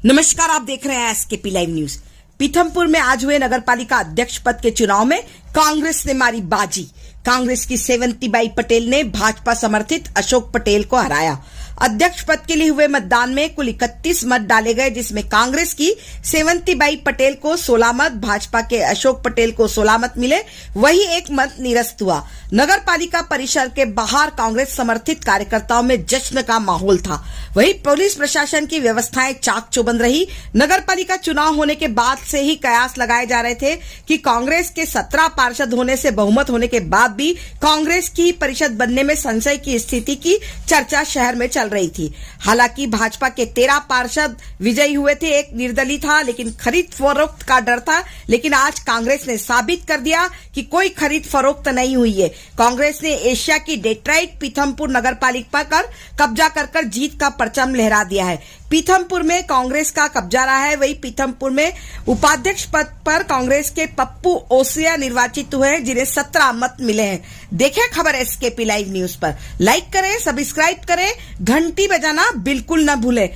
नमस्कार, आप देख रहे हैं एसकेपी लाइव न्यूज। पीथमपुर में आज हुए नगरपालिका अध्यक्ष पद के चुनाव में कांग्रेस ने मारी बाजी। कांग्रेस की सेवंतीबाई पटेल ने भाजपा समर्थित अशोक पटेल को हराया। अध्यक्ष पद के लिए हुए मतदान में कुल 31 मत डाले गए, जिसमें कांग्रेस की सेवंतीबाई पटेल को 16 मत, भाजपा के अशोक पटेल को 16 मत मिले। वही एक मत निरस्त हुआ। नगर पालिका परिसर के बाहर कांग्रेस समर्थित कार्यकर्ताओं में जश्न का माहौल था। वहीं पुलिस प्रशासन की व्यवस्थाएं चाक चौबंद रही। नगर पालिका चुनाव होने के बाद से ही कयास लगाए जा रहे थे कि कांग्रेस के 17 पार्षद होने से बहुमत होने के बाद भी कांग्रेस की परिषद बनने में संशय की स्थिति की चर्चा शहर में चल रही थी। हालांकि भाजपा के 13 पार्षद विजयी हुए थे, एक निर्दलीय था, लेकिन खरीद फरोख्त का डर था। लेकिन आज कांग्रेस ने साबित कर दिया कि कोई खरीद फरोख्त नहीं हुई है। कांग्रेस ने एशिया की डेट्राइट पीथमपुर नगर पालिका पर कब्जा कर जीत का परचम लहरा दिया है। पीथमपुर में कांग्रेस का कब्जा रहा है। वही पीथमपुर में उपाध्यक्ष पद पर कांग्रेस के पप्पू ओसिया निर्वाचित हुए हैं, जिन्हें 17 मत मिले हैं। देखें खबर एसकेपी लाइव न्यूज पर। लाइक करें, सब्सक्राइब करें, घंटी बजाना बिल्कुल न भूलें।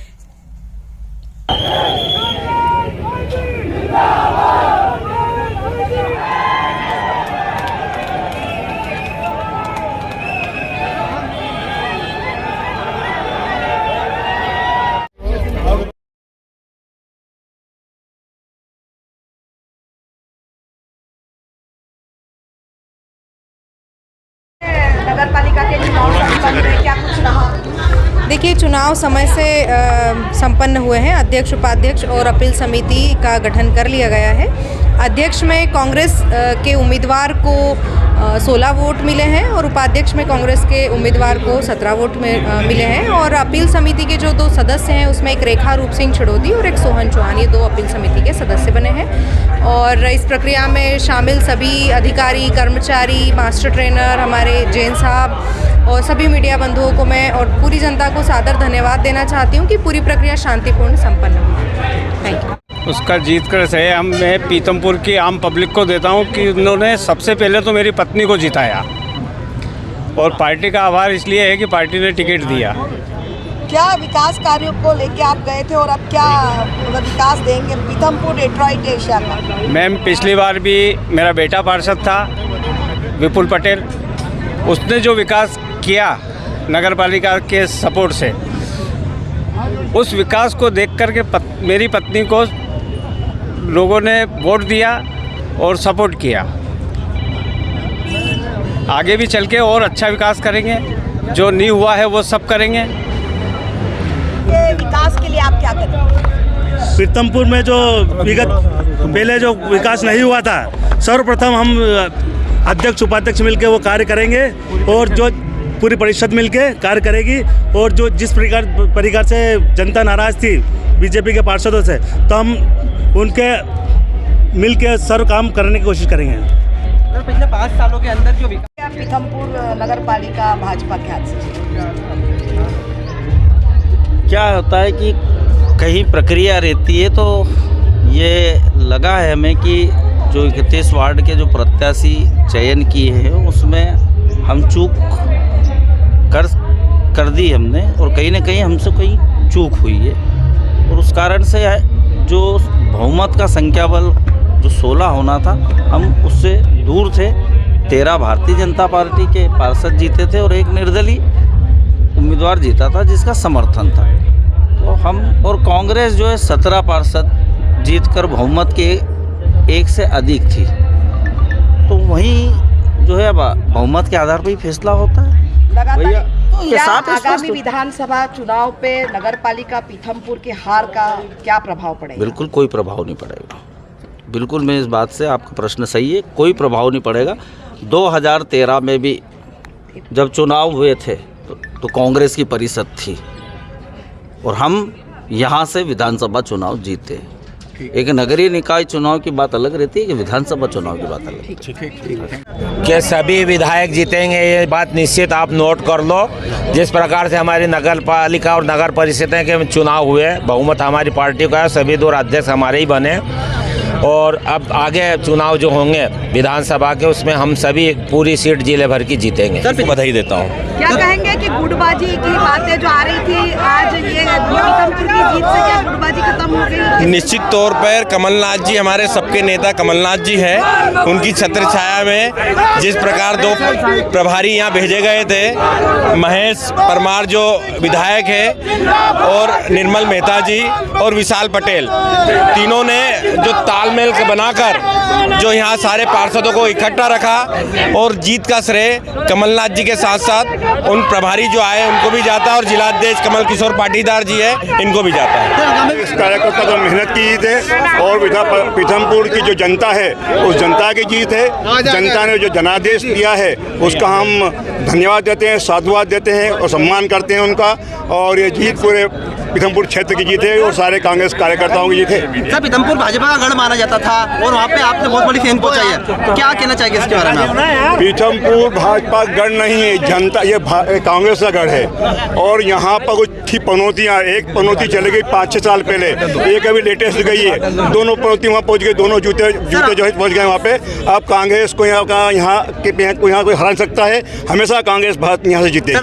नगर पालिका के चुनाव संपन्न में क्या कुछ रहा? देखिए, चुनाव समय से संपन्न हुए हैं। अध्यक्ष, उपाध्यक्ष और अपील समिति का गठन कर लिया गया है। अध्यक्ष में कांग्रेस के उम्मीदवार को 16 वोट मिले हैं और उपाध्यक्ष में कांग्रेस के उम्मीदवार को 17 वोट मिले हैं। और अपील समिति के जो 2 सदस्य हैं, उसमें एक रेखा रूप सिंह छिड़ोदी और एक सोहन चौहान, ये 2 अपील समिति के सदस्य बने हैं। और इस प्रक्रिया में शामिल सभी अधिकारी, कर्मचारी, मास्टर ट्रेनर, हमारे जैन साहब और सभी मीडिया बंधुओं को मैं और पूरी जनता को सादर धन्यवाद देना चाहती हूँ कि पूरी प्रक्रिया शांतिपूर्ण संपन्न हुई। Thank you. उसका जीत कर श्रेय मैं पीथमपुर की आम पब्लिक को देता हूं कि उन्होंने सबसे पहले तो मेरी पत्नी को जिताया, और पार्टी का आभार इसलिए है कि पार्टी ने टिकट दिया। क्या विकास कार्यों को लेके आप गए थे और अब क्या विकास देंगे पीथमपुर डेट्रॉइट एशिया का? मैम, पिछली बार भी मेरा बेटा पार्षद था विपुल पटेल, उसने जो विकास किया नगर पालिका के सपोर्ट से, उस विकास को देख कर के मेरी पत्नी को लोगों ने वोट दिया और सपोर्ट किया। आगे भी चल के और अच्छा विकास करेंगे, जो नहीं हुआ है वो सब करेंगे। ये विकास के लिए आप क्या करेंगे? पीथमपुर में जो विगत पहले जो विकास नहीं हुआ था, सर्वप्रथम हम अध्यक्ष उपाध्यक्ष मिलकर वो कार्य करेंगे और जो पूरी परिषद मिलके कार्य करेगी। और जो जिस प्रकार से जनता नाराज थी बीजेपी के पार्षदों से, तो हम उनके मिलके सर्व काम करने की कोशिश करेंगे। तो पिछले 5 सालों के अंदर जो विकास पीथमपुर नगर पालिका भाजपा के हाथ से क्या होता है कि कहीं प्रक्रिया रहती है, तो ये लगा है हमें कि जो 31 वार्ड के जो प्रत्याशी चयन किए हैं उसमें हम चूक कर दी हमने, और कहीं ना कहीं हमसे कोई चूक हुई है। और उस कारण से जो बहुमत का संख्या बल जो 16 होना था, हम उससे दूर थे। 13 भारतीय जनता पार्टी के पार्षद जीते थे और एक निर्दलीय उम्मीदवार जीता था जिसका समर्थन था। तो हम और कांग्रेस जो है 17 पार्षद जीतकर बहुमत के 1 से अधिक थी। तो वहीं जो है बहुमत के आधार पर ही फैसला होता है। भैया, आगामी विधानसभा चुनाव पे नगर पालिका पीथमपुर के हार का क्या प्रभाव पड़ेगा? बिल्कुल कोई प्रभाव नहीं पड़ेगा। बिल्कुल, मैं इस बात से, आपका प्रश्न सही है, कोई प्रभाव नहीं पड़ेगा। 2013 में भी जब चुनाव हुए थे तो कांग्रेस की परिषद थी और हम यहाँ से विधानसभा चुनाव जीते। एक नगरीय निकाय चुनाव की बात अलग रहती है कि विधानसभा चुनाव की बात अलग। कि सभी विधायक जीतेंगे, ये बात निश्चित आप नोट कर लो। जिस प्रकार से हमारी नगर पालिका और नगर परिषद के चुनाव हुए, बहुमत हमारी पार्टी का है, सभी 2 अध्यक्ष हमारे ही बने। और अब आगे चुनाव जो होंगे विधानसभा के, उसमें हम सभी पूरी सीट जिले भर की जीतेंगे। सर, बधाई देता हूँ। क्या कहेंगे कि गुटबाजी की बातें जो आ रही थी, आज ये पीथमपुर की जीत से क्या गुटबाजी खत्म हो निश्चित तौर पर कमलनाथ जी हमारे सबके नेता कमलनाथ जी हैं। उनकी छत्र छाया में जिस प्रकार 2 प्रभारी यहाँ भेजे गए थे, महेश परमार जो विधायक है और निर्मल मेहता जी और विशाल पटेल, तीनों ने जो तालमेल बनाकर जो यहाँ सारे पार्षदों को इकट्ठा रखा और जीत का श्रेय कमलनाथ जी के साथ साथ उन प्रभारी जो आए उनको भी जाता है और जिलाध्यक्ष कमल किशोर पाटीदार जी है इनको भी जाता है। इस कार्यकर्ता को मेहनत की जीत है और पीथमपुर की जो जनता है उस जनता की जीत है। जनता ने जो जनादेश दिया है उसका हम धन्यवाद देते हैं, साधुवाद देते हैं और सम्मान करते हैं उनका। और ये जीत पूरे पीथमपुर क्षेत्र की जीत है और सारे कांग्रेस कार्यकर्ताओं की जीत है। सर, पीथमपुर भाजपा का गढ़ माना जाता था और वहाँ पे आपने बहुत बड़ी फेम पहुँचाई है, क्या कहना चाहिए इसके बारे में? पीथमपुर भाजपा गढ़ नहीं है, जनता ये कांग्रेस का गढ़ है। और यहाँ पर कुछ थी पनौतियाँ, एक पनौती चली गई 5-6 साल पहले, एक अभी लेटेस्ट गई है, दोनों पनौती वहाँ पहुँच गई, दोनों जूते जो है पहुँच गए वहाँ पे। अब कांग्रेस को यहाँ कोई हरा सकता है, हमेशा कांग्रेस यहाँ से जीते।